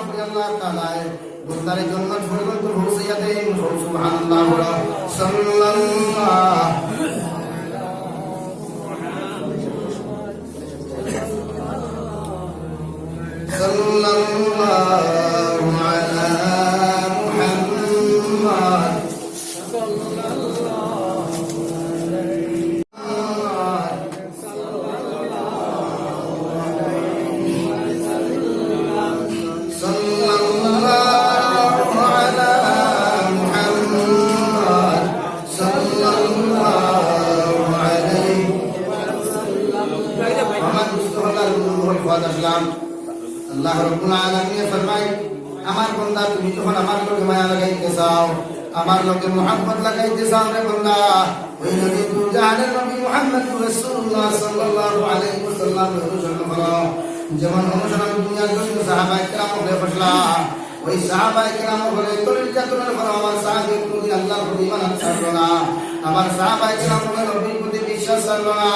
করে আল্লাহ তাআলা বন্দার জান্নাত পর্যন্ত পৌঁছাইয়া দেন। সুবহানাল্লাহ সাল্লাল্লাহু আল্লাহ রাব্বুল আলামিন ফরমায়, আমার বান্দা তুমি যখন আমার লগে মায়া লাগাইতে চাও, আমার লগে মুহাব্বত লাগাইতে চাও রে বান্দা, ওই নবী জাহানের নবী মুহাম্মদ রাসূলুল্লাহ সাল্লাল্লাহু আলাইহি ওয়াসাল্লাম অনুসরণ করো। যেমন অনুসরণ দুনিয়ার জন্য সাহাবায়ে কেরাম হয়ে বসলা, ওই সাহাবায়ে কেরাম বলে তোর জাতুনের পর আমার সাহাবী প্রতি আল্লাহর প্রতি ঈমান ছাড়লো না, আমার সাহাবায়ে কেরাম বলে নবীর প্রতি বিশ্বাস ছাড়লো না।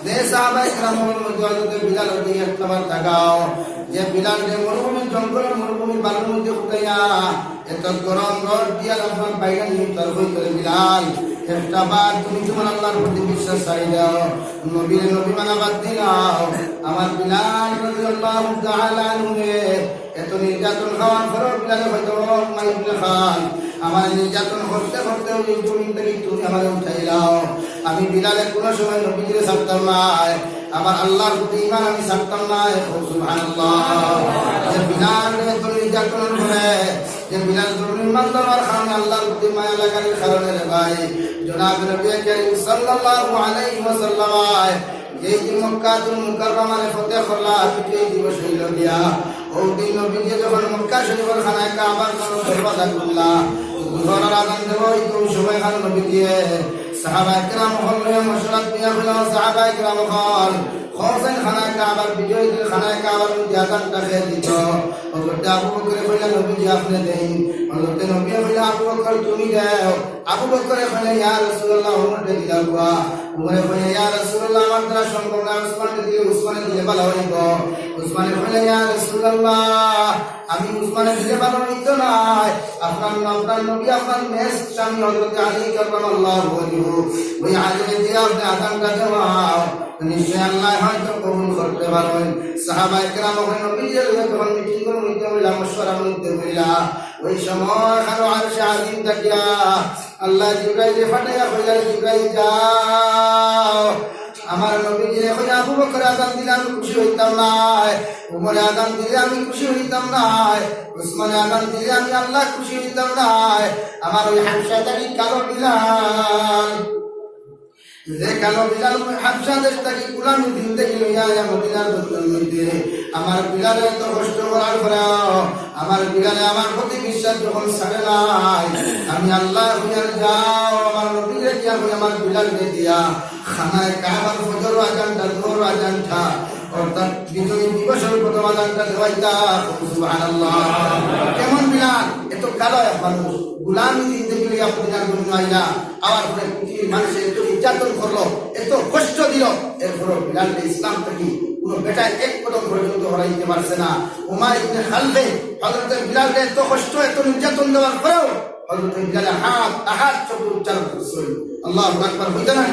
যে সাহাবায়ে কেরামের মধ্যে হযরত বিলাল দিকে একবার তাকাও, যে বিলাল যে মরুভূমির জঙ্গলের মরুভূমির বালুর মধ্যে উঠাইয়া এত গরম রোদ দিয়া আপনার বাইরে নিয়ে তার হইতে বিলাল একটা বার তুমি তোমার আল্লাহর প্রতি বিশ্বাস ছাড়ি দাও, নবীর নবী মানা বাদ দিলাও। আমার বিলাল রাদিয়াল্লাহু তাআলা আনহু এত নির্যাতন খাওয়ার পরও বিলাল হয়তো মাইবুল খান আমার নির্যাতন করতে করতে ওই জমিন থেকে তুমি আমার উঠাইলাও। আমি বিলালের কোনো সময় নবীকে ছাড়তাম না, আমার আল্লাহর প্রতি ঈমান আমি ছাড়তাম না। সুবহানাল্লাহ। যে বিলাল এত নির্যাতন করে, যে বিলাল জমিন মানদার খান আল্লাহর প্রতি মায়া লাগার কারণে রে ভাই জনাব নবী করিম সাল্লাল্লাহু আলাইহি ওয়াসাল্লাম এই দিন মক্কাতুল মুকাররমারে ফতেহ করলা, এই দিবস হইল দিয়া ওই দিন নবীজি যখন মক্কা শরীফের খানায় কাবার দরওয়াজা খুললা, জোহরের আযান দেব ওই সময় খান নবীজি সাহাবায়ে কেরাম হলে মশরাত দিয়া হলো, সাহাবায়ে কেরাম হল হোসেন খানায় কাবার বিজয় দিল, খানায় কাবার মধ্যে আযানটা খেয়ে দিত। হযরত আবু বকর কইলা নবীজি আপনি দেন, হযরত নবী কইলা আবু বকর তুমি দাও। আবু বকর কইলা ইয়া রাসূলুল্লাহ উমরকে দিলাম বা উমরে কইলা ইয়া রাসূলুল্লাহ আমার দ্বারা সম্ভব না, উসমানকে দিলে উসমানে দিলে ভালো হইব। উসমানে কইলা ইয়া রাসূলুল্লাহ আমি উসমানে দিলে ভালো হইত না, আপনার নবী আপনার মেস স্বামী হযরত আলী কাররামাল্লাহু ওয়াজহু ওই আলীকে দিয়ে আপনি আযানটা দেওয়াও, নিশ্চয় আল্লাহ হয়তো কবুল করতে পারবেন। সাহাবায়ে কেরাম নবীজির যখন মিটিংয়ের মধ্যে হইলা, মশওয়ারার মধ্যে হইলা, ওই সময় আরো আরশে আজিম তাকিয়া আল্লাহ জিবরাইলে ফাটাইয়া কইলা জিবরাইল যাও আমার নবীজির কইলা আবু বকর আযান দিলে আমি খুশি হইতাম না, উমরে আযান দিলে আমি খুশি হইতাম না, উসমানে আযান দিলে আমি আল্লাহ খুশি হইতাম না। আমার ওই হামশাদারি কালো বিলাল, যে কালো বিলাল হাবশা দেশ থেকে গোলামি জিন্দেগি লইয়া মদিনার দরজার মধ্যে আমার বিলালে এত কষ্ট করার পরেও আমার বিলালে আমার প্রতি বিশ্বাস যখন ছাড়ে নাই, আমি আল্লাহ হইয়ার যাও আমার নবীরে দিয়া হই আমার বিলালকে দিয়া খানায় কাবার ফজর আযানটা জোহর আযানটা অর্থাৎ বিজয় দিবসের প্রথম আযানটা দেওয়াইতা। সুবহানাল্লাহ। কেমন বিলাল এত কালো এক মানুষ গোলামি জিন্দেগি লইয়া মদিনার জন্য আইলা, আবার পরে পৃথিবীর মানুষের এত নির্যাতন করলো, এত কষ্ট দিল, এরপরও বিলালকে ইসলাম থেকে কোনো বেটায় এক কদম পর্যন্ত হরাইতে পারছে না। উমার ইবনে খালদে হযরত বিলালকে এত কষ্ট এত নির্যাতন দেওয়ার পরেও হযরত বিলাল আহাদ শব্দ উচ্চারণ করছিল। আল্লাহু আকবার হইতে না,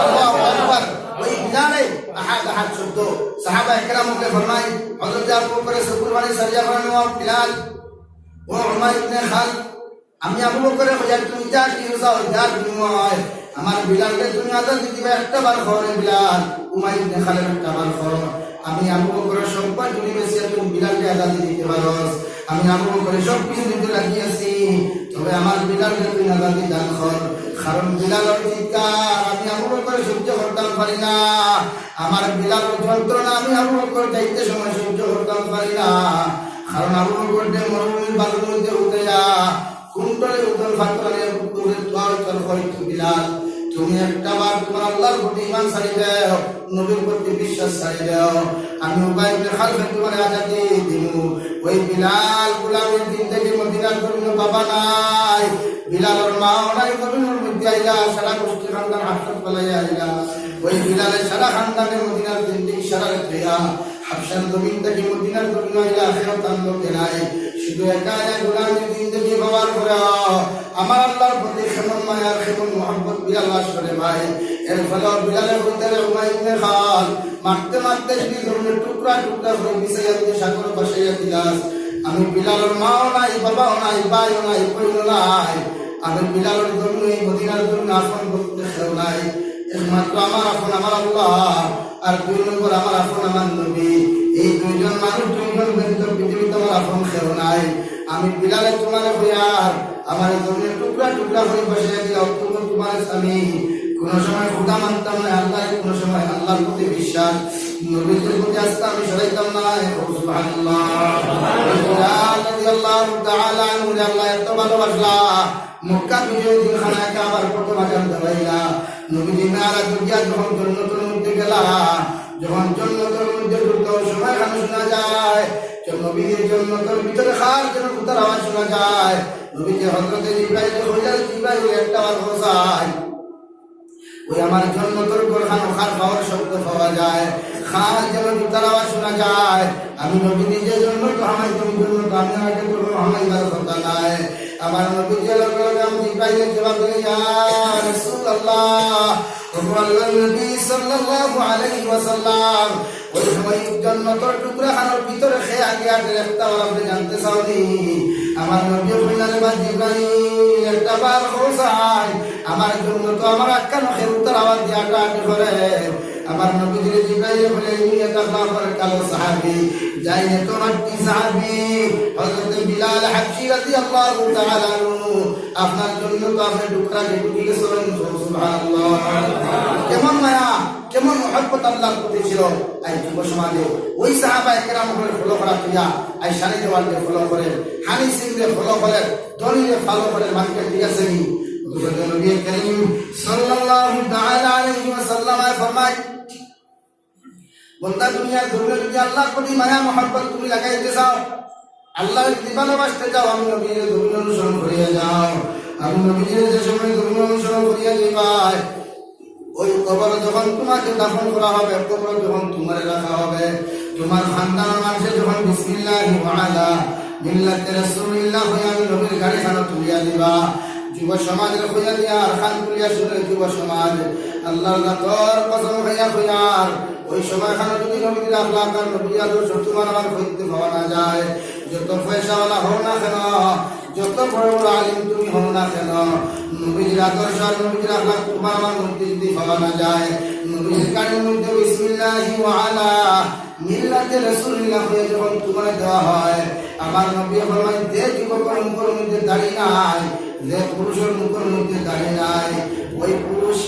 আল্লাহু আকবার। ওই বিলালে আহাদ শব্দ সাহাবায়ে কেরামকে ফরমায় হযরত আবু বকর কুরবানি সারিয়া করেন বিলাল ও উমার ইবনে খালদ, আমি আবু বকর কইয়া তুমি যা কি চাও যার বিনিময় আমার বিলালকে তুমি আযান দিবা একটা বার করে বিলাল। উমার ইবনে খালদ একটা বার করো, আমি আবু বকরের সম্পদ জুড়ে বেশি তুমি বিলালকে আযান দিতে পারো, আমি আবু বকরের সব কিছু দিতে রাজি আছি, তবে আমার বিলালকে তুমি আযান দিতে কর। কারণ বিলালের চিৎকার আমি আবু বকর সহ্য করতাম পারি না, আমার বিলালের যন্ত্রণা আমি আবু বকর যাইতে সময় সহ্য করতাম পারি না। কারণ আবু বকর যে মরুভূমির বালুর মধ্যে উঠাইয়া কুণ্ডলে উদল ফাতরে উত্তরে তোর হইতো বিলাল, তুমি একটা বার তোমার আল্লাহর প্রতি ঈমান ছাড়ি দাও, নবীর প্রতি বিশ্বাস ছাড়ি দাও, আমি উবাই ইবনে খালদ তোমার আজাদি দিমু। ওই বিলাল গোলামের দিন থেকে মদিনার কোনো বাবা নাই, বিলালের মাও নাই, মদিনার মধ্যে আইলা সারা গোষ্ঠী খানদান হাসপাত পালাইয়া আইলা। ওই বিলালের সারা খানদানের মদিনার দিন থেকে সারা রেখা হাবশার জমিন থেকে মদিনার জমিন হইলে আখিরাত আনলো কেনাই শুধু একা একা গোলামের জিন্দেগি পাওয়ার পরে আমার আল্লাহর প্রতি কেমন মায়ার কেমন মোহাম্মত বিলাল আসলে ভাই এর ফলে বিলালের ভিতরে উমাই ইবনে খাল মারতে মারতে সেই জমিনের টুকরা টুকরা করে মিশাইয়া দিয়ে সাগর ভাসাইয়া দিলাস আমি বিলালের মাও নাই বাবাও নাই ভাইও নাই কইও নাই আমি বিলালের জন্য এই মদিনার জন্য আপন করতে কেউ নাই একমাত্র আমার আপন আমার আল্লাহ আর দুই নম্বর আমার আপন আমার নবী এই দুইজন মানুষ দুইজন ব্যতীত পৃথিবীতে আমার আপন কেউ নাই আমি বিলালে তোমার হইয়ার আমার জমির টুকরা টুকরা হয়ে বসে দিলাম তুমি তোমার স্বামী কোন সময় খোদা মানতাম না আল্লাহ কোন সময় আল্লাহর প্রতি বিশ্বাস নবীদের প্রতি আস্থা আমি সরাইতাম না সুবহানাল্লাহ রাদিয়াল্লাহু তাআলা আনহু আল্লাহ এত ভালোবাসলা মক্কা বিজয় দিন খানায় কাবার প্রথম আজান দেওয়াইলা নবীজি মেরাজ গিয়া যখন জান্নাতের মধ্যে গেলা যখন জান্নাতের মধ্যে ঢুকতে সময় গান শোনা যায় নবীজির জান্নাতের ভিতরে খার যেন উত্তর আওয়াজ শোনা যায় নবীজি হযরত জিবরাইল হইলেন জিবরাইল একটা বার বসায় ওই আমার জান্নাতের গোরখান খার পাওয়ার শব্দ পাওয়া যায় খার যেন উত্তর আওয়াজ শোনা যায় আমি নবী নিজের জন্য তো আমার তুমি জন্য তো আমি আগে করবো আমার কারো কথা নাই আমার নবী জেলা করে আমি জিবরাইলের জবাব দিলে ইয়া রাসূলুল্লাহ ওয়া নবী সাল্লাল্লাহু আলাইহি ওয়াসাল্লাম ওই সময় জান্নাতের টুকরা খানার ভিতরে খেয়ে আগে আগে একটা বার আপনি জানতে চাওনি আমার নবী বললেন বা জিবরাইল একটা বার হোসাই আমার জন্য তো আমার আক্কা নখের উত্তর আওয়াজ দিয়ে আটা আটি করে আমার নবী জিবরাইল বললেন এটা আপনার কালো সাহাবী যাই না তোমার কি সাহাবী হযরত বিলাল হাবশী রাদিয়াল্লাহু তাআলা আনহু আপনার জন্য তো আপনি টুকরা টুকরি গেছেন সুবহানাল্লাহ কেমন মায়া কেমন মহব্বত আল্লাহর প্রতি ছিল এই যুব সমাজে ওই সাহাবায়ে কেরামকে ফলো করা তুইয়া এই শানি দেওয়ালকে ফলো করে হানি সিংকে ফলো করে ধনীকে ফলো করে মানুষকে ঠিক আছে নি নবী করিম সাল্লাল্লাহু তাআলা আলাইহি ওয়াসাল্লাম ফরমায় বন্দা দুনিয়ার জমিনে যদি আল্লাহর প্রতি মায়া মহব্বত তুমি লাগাইতে চাও আল্লাহর যদি ভালোবাসতে যাও আমি নবীর জমিন অনুসরণ করিয়া যাও আমি নবীর যে সময় জমিন অনুসরণ করিয়া যাই ওই কবর যখন তোমাকে দাফন করা হবে কবর যখন তোমার রাখা হবে তোমার খানদানের মানুষে যখন বিসমিল্লাহি ওয়া আলা মিল্লাতি রাসূলিল্লাহ হইয়া আমি নবীর গাড়ি খানা তুলিয়া দিবা যুব সমাজের হইয়া দিয়া আর খান তুলিয়া শুনে যুব সমাজ আল্লাহর গাতর কসম হইয়া হইয়ার ওই সময় খানা যদি নবীর আখলাক আর নবীর আদর্শ তোমার আমার হইতে পাওয়া না যায় যত পয়সাওয়ালা হও না কেন যত বড় বড় আলিম তুমি হও না কেন নবীর আদর্শ আর নবীর আখলাক তোমার আমার মধ্যে যদি পাওয়া না যায় নবীর গাড়ির মধ্যে বিসমিল্লাহি ওয়া আলা মিল্লাতি রাসূলিল্লাহ হয়ে যখন তোমার দেওয়া হয় আমার নবী ফরমান যে যুবকের মুখের মধ্যে দাড়ি নাই যে পুরুষের মুখের মধ্যে দাড়ি নাই ওই পুরুষ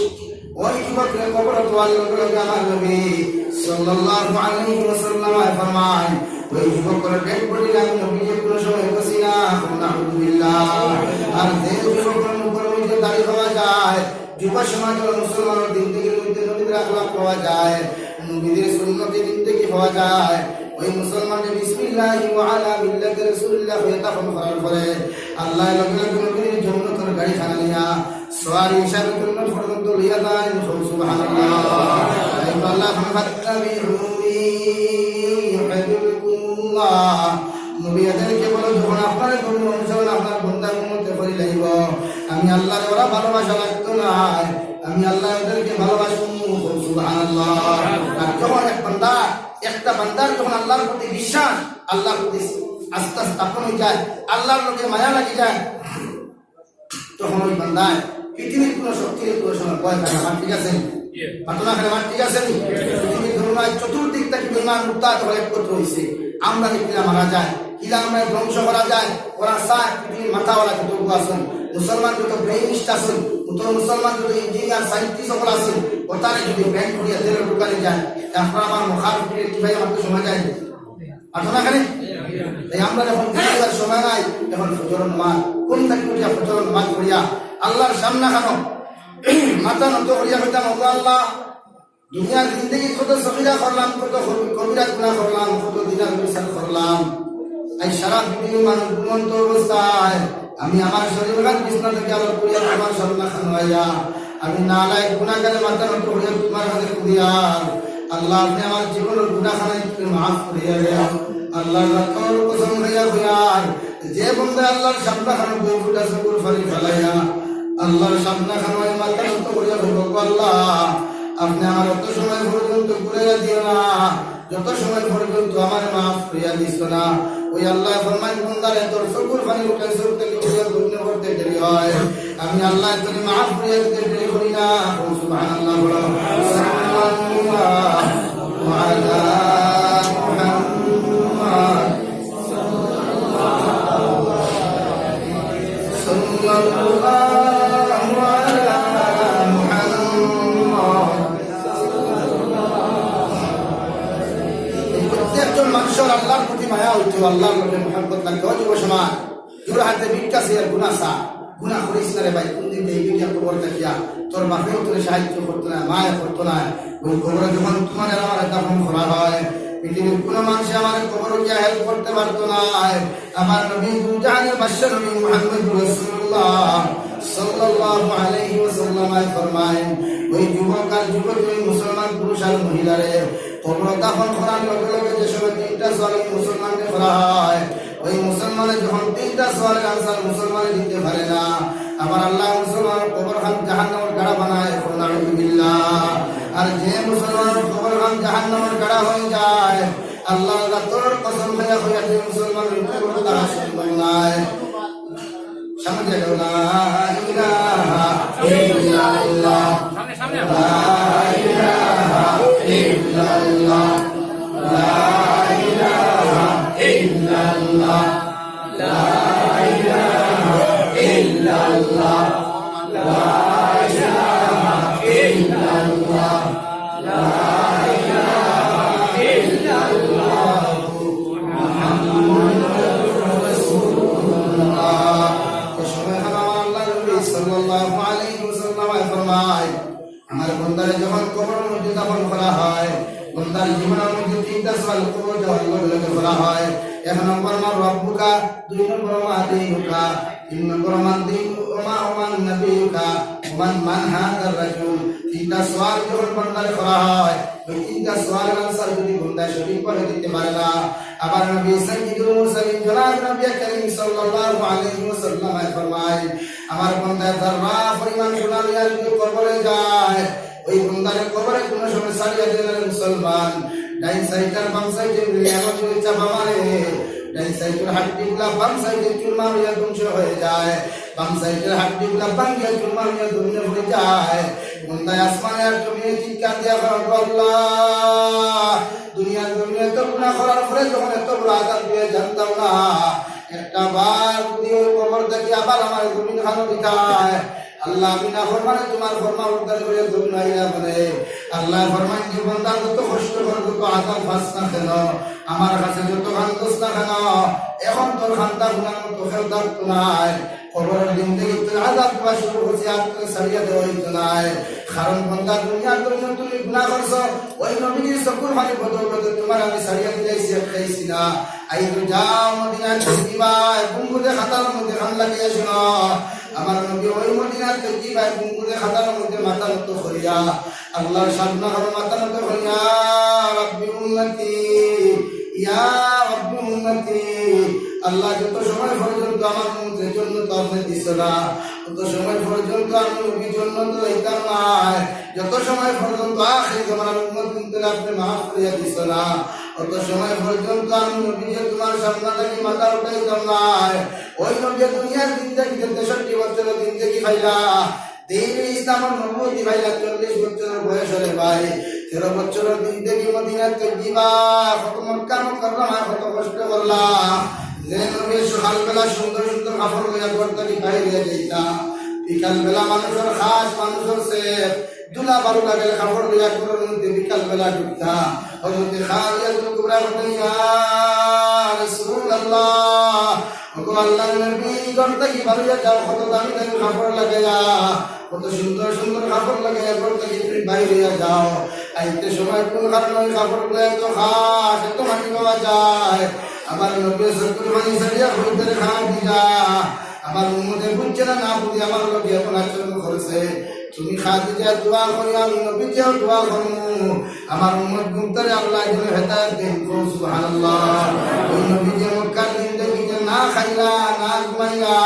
ওই যুবকের কবর তোয়াল লগে আমার নবী সাল্লাল্লাহু আলাইহি ওয়াসাল্লাম ফরমান ওই যুবকের ডেড বডি আমি নবীকে কোনো সময় বসি না আলহামদুলিল্লাহ আর যে যুবকের মুখের মধ্যে দাড়ি পাওয়া যায় যুব সমাজের মুসলমানের জিন্দেগির মধ্যে নবীর আখলাক পাওয়া যায় নবীর সুন্নতের জিন্দেগি পাওয়া যায় ওই মুসলমানের বিসমিল্লাহি ওয়া আলা মিল্লাতি রাসূলিল্লাহ হয়ে দাফন করার পরে আল্লাহ লগে লগে নবীর জান্নাতের গাড়ি খানা নিয়া সওয়ারি হিসাবে জান্নাত পর্যন্ত লিয়া যায় সুবহানাল্লাহ আল্লাহ ফাত্তাবিউনি ইউহিব্বুকুমুল্লাহ নবী এদেরকে বলো যখন আপনার ধর্ম অনুসরণ আপনার বন্দার উম্মতে করি লাগিব আমি আল্লাহর ওরা ভালোবাসা লাগতো না আমি আল্লাহ এদেরকে ভালোবাসবো সুবহানাল্লাহ আর যখন একটা বান্দার যখন আল্লাহর প্রতি বিশ্বাস আল্লাহর প্রতি আস্থা স্থাপন হয়ে যায় আল্লাহর লোকে মায়া লাগে যায় তখন ওই বান্দায় পৃথিবীর কোনো শক্তির কোনো সময় ভয় থাকে না ঠিক আছে ঘটনা খেলা ঠিক আছে পৃথিবীর ধর্মায় চতুর্দিক থেকে বিমান উত্তাপ হয়ে একত্র হয়েছে আমরা কিলা মারা যায় কিলা আমরা ধ্বংস করা যায় ওরা সাত পৃথিবীর মাথাওয়ালা যতটুকু আসুন মুসলমান যত ব্রেইনিস্ট আসুন মুসলমান যত ইঞ্জিনিয়ার সাইন্টিস্ট সকল আসুন ওটারে যদি ব্যাংক করিয়া তেলের দোকানে যায় তারপর আমার মুখার কিভাবে আমাকে সময় যায় ঘটনা খেলে তাই আমরা যখন সময় নাই যখন ফজর নামাজ কোন থাকি ফজর নামাজ করিয়া আল্লাহর সামনে খানো মাথা নত করিয়া হইতাম আল্লাহ দুনিয়ার জিন্দগি কত সবিরা করলাম কত কবিরা গুনাহ করলাম কত দিনার বিচার করলাম এই সারা পৃথিবীর মানুষ ঘুমন্ত অবস্থায় আমি আমার শরীর ঘাট বিছনা থেকে আলো করিয়া আমার সামনে খানো হইয়া আমি নালায় গুনাহগারে মাথা নত করিয়া তোমার হাতে করিয়া আল্লাহ আপনি আমার জীবনের গুনাহখানা মাফ করিয়া দেন আল্লাহর রাতর কসম হইয়া হইয়ার যে বন্ধু আল্লাহর সামনাখানে বই ফুটা চকুর ফালি ফেলাইয়া আল্লাহর সামনাখানে মাথা নত করিয়া বলব আল্লাহ আপনি আমার অত সময় পর্যন্ত ঘুরাইয়া দিও না যত সময় পর্যন্ত আমার মাফ করিয়া দিস না ওই আল্লাহ ফরমান বন্দারে তোর চকুর পানি উঠে চোখ থেকে উঠে ঘূর্ণ করতে দেরি হয় আমি আল্লাহ তুমি মাফ করিয়া দিতে দেরি করি না সুবহানাল্লাহ বলো সাল্লাল্লাহু আলা মুহাম্মদ সাল্লাল্লাহু আলা প্রত্যেকজন মানুষের আল্লাহর প্রতি মায়া হইতো আল্লাহর নবী মুহাম্মদ লাগতো যুব সমাজ জোর হাতে ভিক্ষা সে গুনাহ সা গুনাহ করিস না রে ভাই কোনদিন এই ভিক্ষা কবর দেখিয়া তোর বাপেও তোর সাহায্য করতো না মায়ে করতো না ওই কবরে যখন তোমার আমার দাফন করা হয় পৃথিবীর কোনো মানুষ আমার কবর গিয়া হেল্প করতে পারতো না আমার নবী দুজাহানের বাদশা নবী মুহাম্মদ রাসূলুল্লাহ সাল্লাল্লাহু আলাইহি ওয়াসাল্লাম ফরমায়েন ওই যুবক আর যুবতী মুসলমান পুরুষ আর মহিলারে কবর দাফন করার লগে লগে যে সময় তিনটা সওয়াল মুসলমানকে করা হয় ওই মুসলমানের যখন তিনটা সওয়ালের আনসার মুসলমানে দিতে পারে না আমার আল্লাহ মুসলমান কবরখান জাহান্নামের গাড়া বানায় নাউযুবিল্লাহ আর যে মুসলমানের কবরখান জাহান্নামের গাড়া হয়ে যায় আল্লাহ রাতর কসম হইয়া হইয়া যে মুসলমানের কবর দ্বারা সম্ভব নয় সামনে যাও না ইলাহা ইল্লাল্লাহ লা ইলাহা ইল্লাল্লাহ লা ইলাহা ইল্লাল্লাহ লা ইলাহা ইল্লাল্লাহ লা ইলাহা ইল্লাল্লাহ লা ইলাহা ইল্লাল্লাহ মুহাম্মাদুর রাসূলুল্লাহ সাল্লাল্লাহু আলাইহি ওয়াসাল্লাম ফরমায় আমার বান্দারে যখন কবরের মধ্যে দাফন করা হয় বান্দার জীবনের মধ্যে তিনটা সওয়াল কবর দেওয়ার লগে করা হয় এক নম্বর মা রব্বুকা দুই নম্বর মা দীনুকা তিন নম্বর মান দীনু ওমান নবিয়ুকা মান হাদার রাজুল তিনটা সওয়াল যখন বান্দারে করা হয় ওই তিনটা সওয়ালের আনসার যদি বান্দা সঠিক করে দিতে পারে না আবার নবী সাইয়্যিদুল মুরসালিন জনাব নবী করিম সাল্লাল্লাহু আলাইহি ওয়াসাল্লাম ফরমায় আমার বান্দা যারা পরিমাণ গুনাহ নিয়ে যদি কবরে যায় ওই বান্দার কবরে কোন সময় সারিয়া দিলেন মুসলমান ডাইন সাইডের বাম সাইডে এমন করে চাপা মারে ডাইন সাইডের হাড্ডিগুলা বাম সাইডে চুরমার হয়ে ধ্বংস হয়ে যায় বাম সাইডের হাড্ডিগুলা ভাঙিয়া চুরমার হয়ে ধ্বংস হয়ে যায় বান্দা আসমানে আর জমিনে চিৎকার দিয়া আল্লাহ দুনিয়ার জমিনে তো গুনাহ করার পরে যখন এত বড় আযাব দিয়ে জানতাম না একটা বার যদি ওই কবর দেখি আবার আমার জমিন খানো দিতায় আল্লাহ বিনা ফরমানে তোমার ফরমা উদ্ধার করে জমিন আইলা বলে আল্লাহ ফরমান যে বান্দা যত কষ্ট করে যত আযাব ফাস না কেন আমার কাছে যত খান্তস না কেন এখন তোর খান্তা গুনার মতো খেলতাম নাই কবরের জিন্দেগি তোর আযাব পাওয়া শুরু হচ্ছে আর তোর সারিয়া দেওয়া হইতো নাই কারণ বান্দা দুনিয়ার জন্য তুমি গুনাহ করছো ওই নবীর চকুর পানি বদৌলতে তোমার আমি সারিয়া দিলাইছি খাইছি না আই তো যাও মদিনায় দিবা গুঙ্গুরে খাতার মধ্যে খান লাগিয়ে শোনো আমার নবী ওই মদিনায় দিবা গুঙ্গুরে খাতার মধ্যে মাথা নত করিয়া আল্লাহর সামনে হলো মাথা নত করিয়া রাব্বি উম্মতি ইয়া রাব্বি উম্মতি আল্লাহ যত সময় পর্যন্ত আমার উম্মতের জন্য তরফে দিছ না তত সময় পর্যন্ত আমি নবীর জন্য তো এইতাম নাই যত সময় পর্যন্ত আখির জামানার উম্মত কিন্তু আপনি মাফ করিয়া দিছ না তত সময় পর্যন্ত আমি নবীকে তোমার সামনে থেকে মাথা উঠাইতাম নাই ওই নবী দুনিয়ার জিন্দেগি 63 বছরের জিন্দেগি পাইলা দিন ইসলামের নবুয়তি পাইলা 40 বছরের বয়স হলে ভাই 13 বছরের জিন্দেগি মদিনায় তৈবা কত মক্কা মুকাররমা কত কষ্ট করলা যে নবী সকালবেলা সুন্দর সুন্দর কাপড় লইয়া ঘর থেকে বাইরে যাইতা বিকালবেলা মানুষের খাস মানুষের সেফ দুলা বারো লাগলে কাপড় লইয়া ঘরের মধ্যে বিকালবেলা ঢুকতা হযরতে খাদিজাতুল কুবরা বলেন ইয়া রাসূলুল্লাহ ওগো আল্লাহর নবী ঘর থেকে বাইরে যাও কত দামি দামি কাপড় লাগাইয়া কত সুন্দর সুন্দর কাপড় লাগাইয়া ঘর থেকে বাইরে যাও আইতে সময় কোন কারণে কাপড়গুলো এত খাস এত মাটি পাওয়া যায় আমার নবী সত্তর মানি সারিয়া ঘুরতে খাওয়া দিয়া আমার উম্মতে বুঝছে না বুঝি আমার লোক এখন আচরণ করেছে তুমি খাদিজা দোয়া করি আমি নবীজিও দোয়া করব আমার উম্মত গুমতারে আল্লাহ যেন হেদায়েত দেন সুবহানাল্লাহ ওই নবীজি মক্কার জিন্দেগিতে না খাইলা না ঘুমাইলা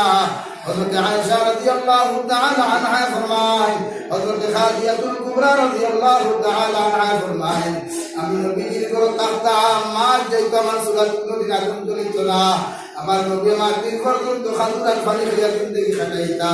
হযরত আয়েশা রাদিয়াল্লাহু তাআলা আনহা ফরমায় হযরত খাদিজাতুল কুবরা রাদিয়াল্লাহু তাআলা আনহা ফরমায় আমি নবীজির ঘরে থাকতাম মার যাইতো আমার সুলাত কোনদিন আগুন জ্বলিত না আমার নবী আমার দিন পর্যন্ত খালুরার পানি খাইয়া জিন্দেগি কাটাইতা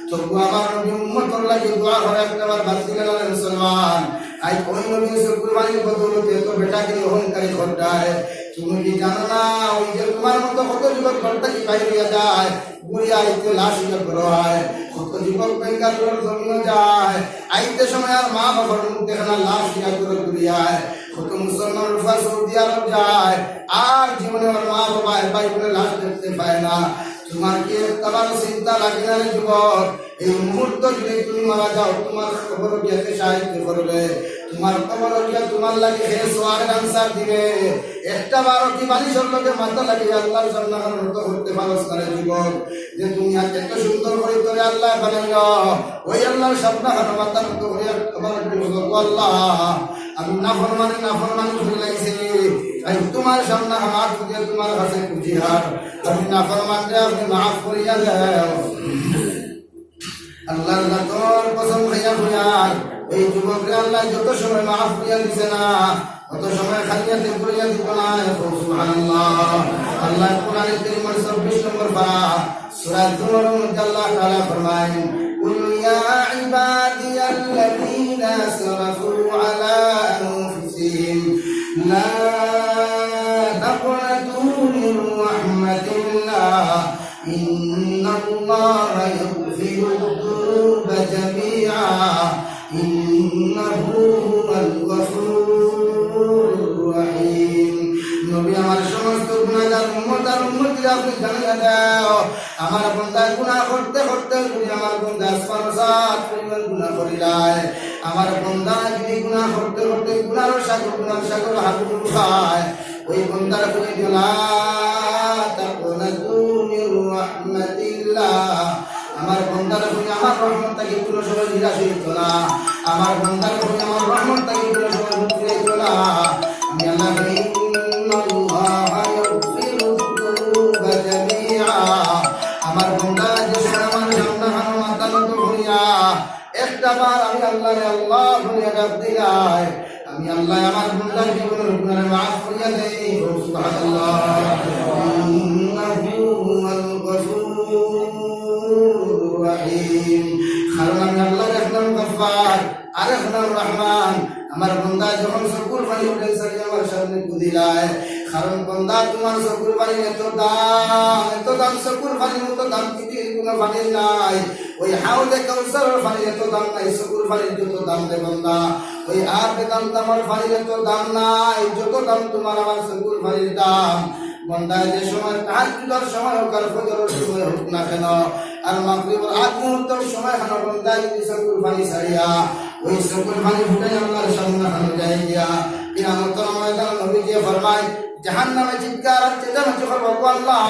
তবু আমার নবী উম্মতর লাগি দোয়া করে একটাবার বাঁচিলেন না মুসলমান আই ওই নবী কুরবানির বদৌলতে তো বেটাকে অহংকারী ঘটায় তুমি কি জানো না ওই যে তোমার মতো কত যুবক ঘরটা কি বাইরে যায় বুড়িয়া আইতে লাশ বড় হয় কত যুবক বেঙ্গালোর জমিও যায় আইতে সময় আর মা বাবার মুখ দেখে না লাশ করে বুড়িয়ায় কত মুসলমান রুফা সৌদি আরব যায় আর জীবনে ওর মা বাবা ভাই করে লাশ দেখতে পায় না তোমার কি তোমার চিন্তা লাগে না যুবক এই মুহূর্ত যদি তুমি মারা যাও তোমার খবর গিয়ে সাহায্য করবে তোমার খবর গিয়ে তোমার লাগে হে সোয়ারের আনসার দিবে একটা বারো কি বালিশের লোকে মাথা লাগিয়ে আল্লাহর সামনে নত করতে পারো সারে যুবক যে দুনিয়া এত সুন্দর করে তোরে আল্লাহ বানাইল ওই আল্লাহর সামনে হানো মাথা নত করে আমার আল্লাহ আমি নাফরমানি ভুলে লাগছে আমি তোমার সামনে আমার খুঁজে তোমার কাছে খুঁজি হার আমি নাফরমানরে আপনি মাফ করিয়া দেও আল্লাহ তোর কসম খাইয়া খুঁজার এই যুবকরে আল্লাহ যত সময় মাফ করিয়া দিছে না অত সময় খালিয়াতে করিয়া দিব না সুবহানাল্লাহ আল্লাহ কোরআনের কারীমের 24 নম্বর পারা সূরা জুমারের মধ্যে আল্লাহ তাআলা ফরমায় কুল ইয়া ইবাদিয়াল্লাযীনা আসরাফু আলা আনফুসিহিম লা তাকনাতু মির রাহমাতিল্লাহ ইন্নাল্লাহা ইয়াগফিরুয যুনুবা জামিআ ইন্নাহু হুয়াল গফুরুর রহিম নবী আমার সমস্ত গুনাহগার উম্মতরা আপনি জানিয়ে দাও আমার বান্দা গুনাহ করতে করতে যদি আমার বান্দা আসমান পরিমাণ গুনাহ করিলায় আমার বান্দা যদি গুনাহ করতে করতে গুনাহর সাগর হাবুডুবু খায় ওই বান্দার কই দিলা তাকুনাতু মির রাহমাতিল্লাহ আমার বান্দার কই আমার রহমত থেকে পুরো সময় নিরাশ হইতো না আমার বান্দার কই আমার রহমত থেকে পুরো সময় মুক্তি হইতো না আমি আল্লাহ আমার বান্দা যে আমার সামনে হানো মাথা নত করিয়া একটা বার আমি আল্লাহরে আল্লাহ বলিয়া ডাক দিলাই আমি আল্লাহ আমার বান্দার জীবনের গুনাহ মাফ করিয়া দেই সুবহানাল্লাহ ইন্নাহু হুয়াল গফুরুর রহিম কারণ আমি আল্লাহর একদম গফফার আর একদম রহমান আমার বান্দা যখন চকুর পানি উঠে আমার সামনে কুদিলায় কারণ বান্দা তোমার চকুর পানি এত দাম চকুর পানির মতো দাম পৃথিবীর কোনো পানির নাই ওই হাউজে কাউসারের পানির এত দাম নাই চকুর পানির যত দাম রে বান্দা ওই আর বেদাম তোমার পানির এত দাম নাই যত দাম তোমার আমার চকুর পানির দাম বান্দা যে সময় তাহাজ্জুদের সময় হোক আর ফজরের সময় হোক না কেন আর মাগরিবের আগ মুহূর্তের সময় খানা বান্দা যদি চকুর পানি ছাড়িয়া ওই চকুর পানি ফুটাই আল্লাহর সামনে খানো যায় গিয়া কিয়ামতের ময়দানে নবীজি ফরমায় জাহান্নামে চিৎকার আর চেঁচামেচি করবো আল্লাহ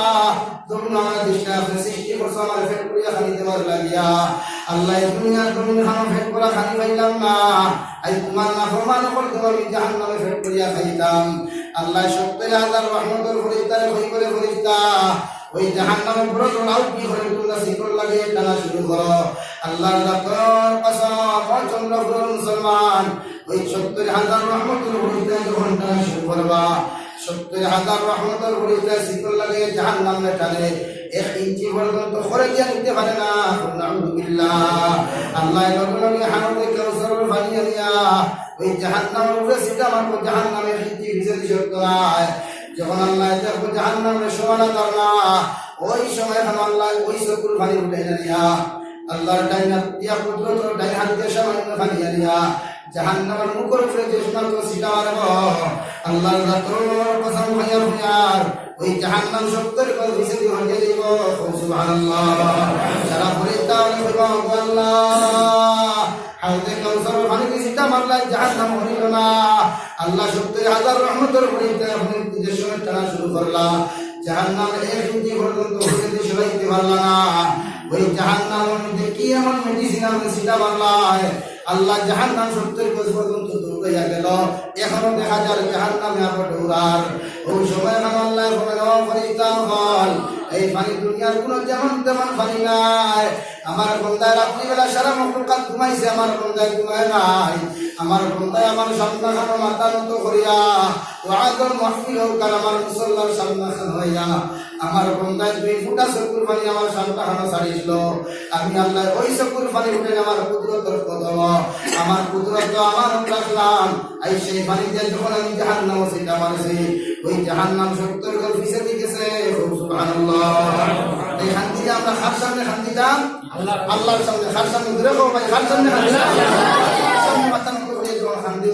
তুমি আমার দৃষ্টি আপনি সৃষ্টি করছো আমার ফেট করিয়া খানি দেওয়ার লাগিয়া আল্লাহ দুনিয়ার জমিন খানো ফেট করা খানি পাইলাম না আজ তোমার নাফরমান করতে আমি জাহান্নামে ফেট করিয়া খাইতাম আল্লাহ 70,000 রহমতের ফরিস্তারে কই করে ফরিস্তা ওই জাহান্নামের পুরো লাউড কি করে তোমরা শিকল লাগিয়ে টানা শুরু করো আল্লাহর রাতর কসম চন্দ্রপুর মুসলমান ওই 70,000 রহমতের ফরিস্তা যখন টানা শুরু করবা 70,000 রহমতের ফরিস্তা শিকল লাগিয়ে জাহান্নামে টানে 1 ইঞ্চি পর্যন্ত করে দিয়ে নিতে পারে না নাউযুবিল্লাহ আল্লাহ লগে হানুকে কাউসারের পানি দিয়া ওই জাহান্নামের উপরে সিধা মারবো জাহান্নামে ইঞ্চি ভিজে দিছতরায় যখন আল্লাহ দেখো জাহান্নামের সমানা করনা ওই সময় আল্লাহ ওই চকুর পানি উঠে দিয়া আল্লাহর ডাইন হাত দিয়া কুদরতের ডাইন হাত দিয়ে সামান্য পানি দিয়া জাহান্নামের মুখের উপরে যে সমস্ত সিধা মারবো আল্লাহর রাতর কসম খাইয়া খুঁয়ার ওই জাহান্নাম 70 করে ভিজে দিয়ে হয়ে দিব সুবহানাল্লাহ সারা ফরিস্তা বলবো আল্লাহ হাউজে কাউসার পানি সিধা মারলা জাহান্নাম হইল না আল্লাহ 70,000 রহমতের ফরিস্তা আপনি যে সময় টানা শুরু করলা জাহান্নামের 1 ইঞ্চি পর্যন্ত হইতে সরাইতে পারলা না ওই জাহান্নামের মধ্যে কি এমন মেডিসিন আছে সেটা বাংলায় আল্লাহ জাহান্নাম 70 গজ পর্যন্ত দৌড়াইয়া গেল এখনো দেখা যায় জাহান্নামে আবার দৌড়ার ওই সময় আল্লাহ বলেন ও ফেরেশতা হল এই পানি দুনিয়ার কোনো যেমন তেমন পানি নাই আমার বান্দায় রাত্রিবেলা সারা মখলুকাত ঘুমাইছে আমার বান্দায় ঘুমায় নাই আমার বান্দায় আমার সামনা খানো মাথা নত করিয়া ওয়াজর মাহফিল হোক আর আমার মুসল্লার সামনা খান হইয়া আমার বান্দায় 2 ফুটা চকুর পানি আমার সামনা খানো ছাড়িছিল আমি আল্লাহ ওই চকুর পানি উঠে আমার কুদরতের কদম আমার কুদরত আমার রাখলাম এই সেই পানি দিয়ে যখন আমি জাহান্নাম সেটা মারছি ওই জাহান্নাম 70 গজ পিছে দিয়েছে সুবহানাল্লাহ এই শান্তি আমরা কার সামনে শান্তি দাম আল্লাহর সামনে কার সামনে ধরে কো ভাই কার সামনে শান্তি সামনে মাথা নত করে যখন শান্তি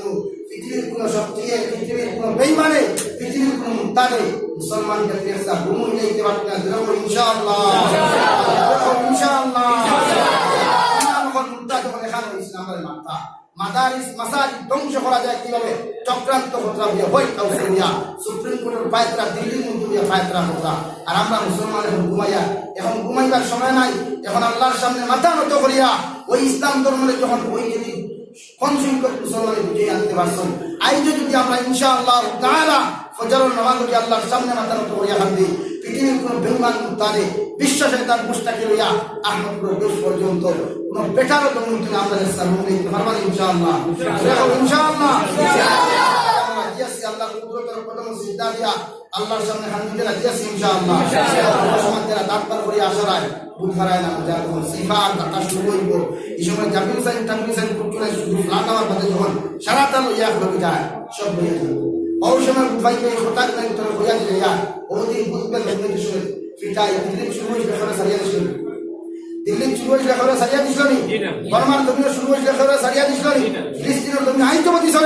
পৃথিবীর কোন শক্তি পৃথিবীর কোন বেঈমানে পৃথিবীর কোন মুতারে মুসলমান কে ফেরসা ঘুমুই যাইতে পারবে না ধরে ইনশাআল্লাহ ইনশাআল্লাহ আমরা মুত্তা যখন এখানে ইসলামের মাথা মাদারিস মাসাজিদ ধ্বংস করা যায় কিভাবে চক্রান্ত হত্রা দিয়ে হোয়াইট হাউস এরিয়া সুপ্রিম কোর্টের ফায়দা দিল্লির মধ্যে ফায়দা হত্রা আর আমরা মুসলমান এখন ঘুমাইবার সময় নাই এখন আল্লাহর সামনে মাথা নত করিয়া ওই ইসলাম ধর্মের যখন ওই যদি কোন সংখ্যক মুসলমানের বুঝিয়ে আনতে পারছেন আইজ যদি আমরা ইনশাআল্লাহ তাআলা ফজরের নামাজ পড়ি আল্লাহর সামনে মাথা নত করিয়া হাঁদি পৃথিবীর কোন বেঈমান মুতারে বিশ্ব শয়তান মুস্তাকি হইয়া আহমদপুর দেশ পর্যন্ত কোন বেটারও তো মুমকিন আমরা সামনে নিতে পারবো ইনশাআল্লাহ ইনশাআল্লাহ রাজিয়াসি আল্লাহ কুদরতের কদম সিজদা দিয়া আল্লাহর সামনে হাঁদিতে রাজিয়াসি ইনশাআল্লাহ সমাজের দাঁতবার করে আশরায় বুখারায় না যা কোন সিফাত আকাশ শুরু হইব এই সময় জাবির সাইন তাকবীর সাইন কুতুলে শুধু লাগাবার বাদে যখন সারাটা লইয়া হয়ে যায় সব হয়ে যায় ওই সময় ভাইকে হঠাৎ নাই তোর হইয়া যায় ওদিন বুঝবে লোকে শুনে পিটাই দিল্লি শুরু হইছে খবর সারিয়া দিছিল দিল্লি শুরু হইছে খবর সারিয়া দিছিল নি বর্মার তুমি শুরু হইছে খবর সারিয়া দিছিল নি ফিলিস্তিনের তুমি আইন তো দিছিল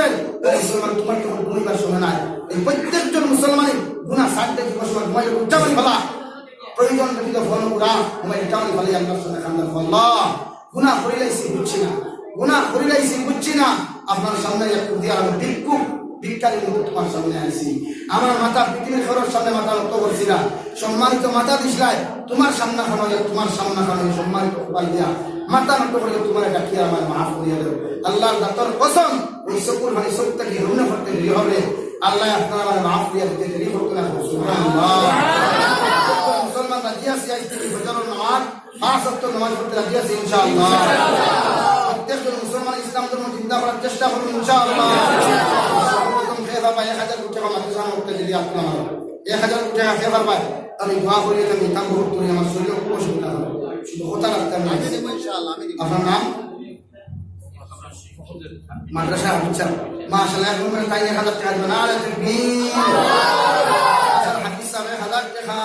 মুসলমান তোমার তো ঘুমাইবার সময় নাই এই প্রত্যেকজন মুসলমানের গুনাহ সাথে দিবস ঘুমাই উচ্চারণ ফলা প্রয়োজন ব্যতীত ফল করা ঘুমাই উচ্চারণ ফলে আল্লাহর সামনে খান্দার আল্লাহ গুনাহ করিলাইছি বুঝছি না গুনাহ করিলাইছি বুঝছি না আপনার সামনে এক দিয়া আমি ভিক্ষুক ভিক্ষারি মতো তোমার সামনে আসি আমার মাথা পৃথিবীর খরচ সামনে মাথা নত করছি না সম্মানিত মাথা দিসলাই তোমার সামনা খানো তোমার সামনা খানো সম্মানিত কপাল দিয়া মাথা নত করে তোমার ডাকিয়ে আমার মাফ করিয়া দেব আল্লাহর দাতর কসম ওই সকল মানে সত্যকে রুণ্য করতে দেরি হবে আল্লাহ আপনার আমার মাফ করিয়া দিতে দেরি করতে না সুবহানাল্লাহ মুসলমান রাজিয়াসি আইতে ফজরের নামাজ 5 ওয়াক্ত নামাজ পড়তে রাজিয়াসি ইনশাআল্লাহ প্রত্যেকজন মুসলমান ইসলাম ধর্ম চিন্তা করার চেষ্টা করুন ইনশাআল্লাহ বাবা 1000 কোটি টাকা মাদ্রাসা করতে যদি আপনার 1000 কোটি টাকা ফেভার পায় আমি দোয়া করি আমি তাম বহুত করি আমার শরীরে কোনো অসুবিধা হবে শুধু কথা রাখতে না ইনশাআল্লাহ আপনার নাম মাদ্রাসা আচ্ছা মাশাআল্লাহ এখন মানে তাই 1000 টাকা দেন আর তাকবীর স্যার হাদিস সাহেব 1000 টাকা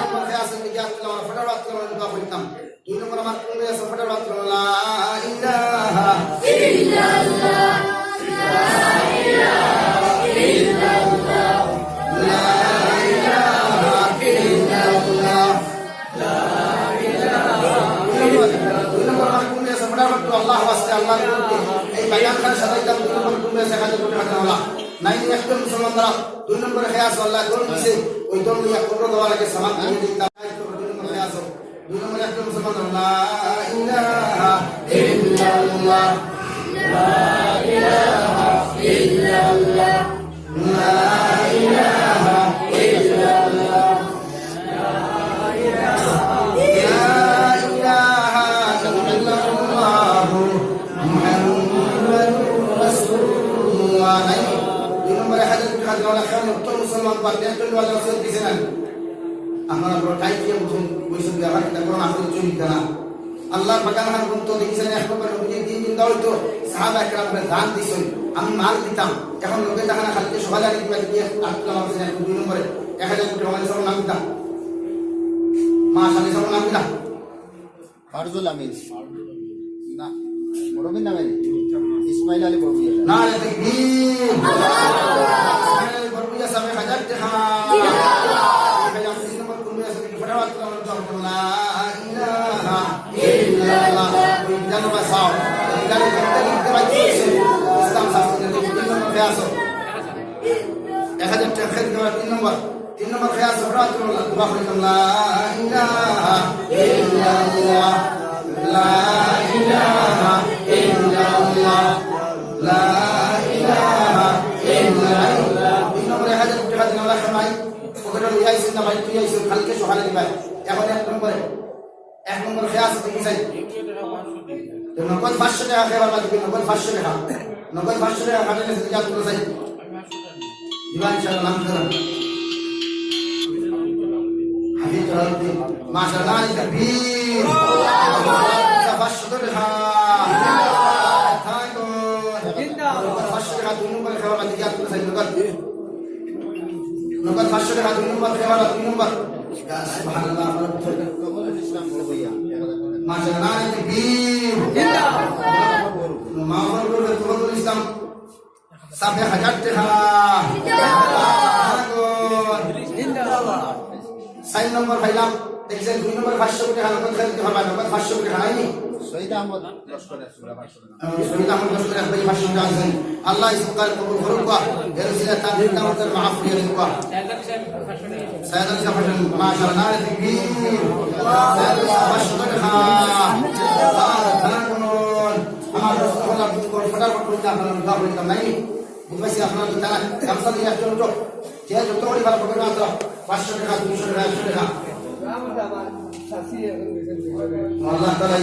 নম্বর আছে কি আপনারা ফটাফট করে দোয়া করতাম 2 নম্বর আমার কোন আছে ফটাফট লা ইলাহা ইল্লাল্লাহ Allah wasti Allah এই বায়ান খান সাদাই দাম 2 নম্বর কুমে সেখানে কোটি টাকা হলা নাই একজন মুসলমানরা 2 নম্বর খেয়াস আল্লাহ দোল দিছে ওই দোল নিয়ে কবর দেওয়ার আগে সামান দিয়ে দিতা 2 নম্বর খেয়াস 2 নম্বর একজন মুসলমান লা ইলাহা ইল্লাল্লাহ লা ইলাহা ইল্লাল্লাহ লা ইলাহা ইল্লাল্লাহ মুসলমান আপনারা বড় টাইট দিয়ে বুঝুন বৈশাখ ব্যবহার কিনা করুন আসলে চলি না আল্লাহ বাগান হার গুণ তো দেখেছেন একবার নবীজি 3 দিন দাও হইতো সাহাবা একরাম করে দান দিছেন আমি মাল দিতাম এখন লোকে দেখানা খালতে সকালে আনি দিবা দিয়ে আসলাম আছে এখন 2 নম্বরে 1000 কোটি টাকা সব নাম দিতাম মাশাআল্লাহ সব নাম দিতাম ফারজুল আমিন না বড়বিন নামে ইসমাইল আলী বড়বিয়া না তাকবীর ইসমাইল আলী বড়বিয়া সাবে 1000 টাকা ইসলাম শাস্ত্র 1000 টাকা খেয়ে দেওয়ার 3 নম্বর 3 নম্বর খেয়া সুবহানাল্লাহ দোয়া করিতাম লা ইলাহা ইল্লাল্লাহ লা ইলাহা ইল্লাল্লাহ লা ইলাহা ইল্লাল্লাহ 3 নম্বরে হাজার টাকা দিন আল্লাহ খামাই ওখানে লইয়াইছেন না ভাই তুই আইছিস কালকে সকালে দিবাই এখন 1 নম্বর খেয়া আছে কি চাই নগদ 500 টাকা খেয়ে বাবা দিবি নগদ 500 টাকা নগদ 500 টাকা কাটলে জাকাত তুলে চাই দিবা ইনশাআল্লাহ নাম ধরেন হাবিব রাব্বি মাশাআল্লাহ তাকবীর আল্লাহু 500 টাকা থাকো জিন্দাবাদ 500 টাকা 2 নম্বর খেয়ে বাবা জাকাত তুলে চাই নগদ 500 টাকা 2 নম্বর খেয়ে বাবা 2 নম্বর সুবহানাল্লাহ ইসলাম বড় ভাইয়া মাশাআল্লাহ তাকবীর জিন্দাবাদ মাওলানা রসুল ইসলাম 7,000 টাকা জিন্দাবাদ 6 নম্বর পাইলাম দেখছেন 2 নম্বর 500 টাকা নগদ খেলতে হবে নগদ 500 টাকা হয়নি শহীদ আহমদ লস্করের সুরা 500 টাকা শহীদ আহমদ লস্করের ভাই 500 টাকা আছেন আল্লাহ ইসকাল কবুল করুক এর উসিলা তাদের দাওয়াতের মাফ করে দিন সাইয়েদ সাহেব মাশাআল্লাহ তাকবীর সাইয়েদ সাহেব 500 টাকা আমার রাসূলুল্লাহ করে ফটাফট করে আপনারা দোয়া করতে নাই বুঝাইছি আপনারা তো জানেন গামছা দিয়ে একজন লোক যে যত করে ভালো করে মাত্র 500 টাকা 200 টাকা 100 টাকা আল্লাহ তাআলা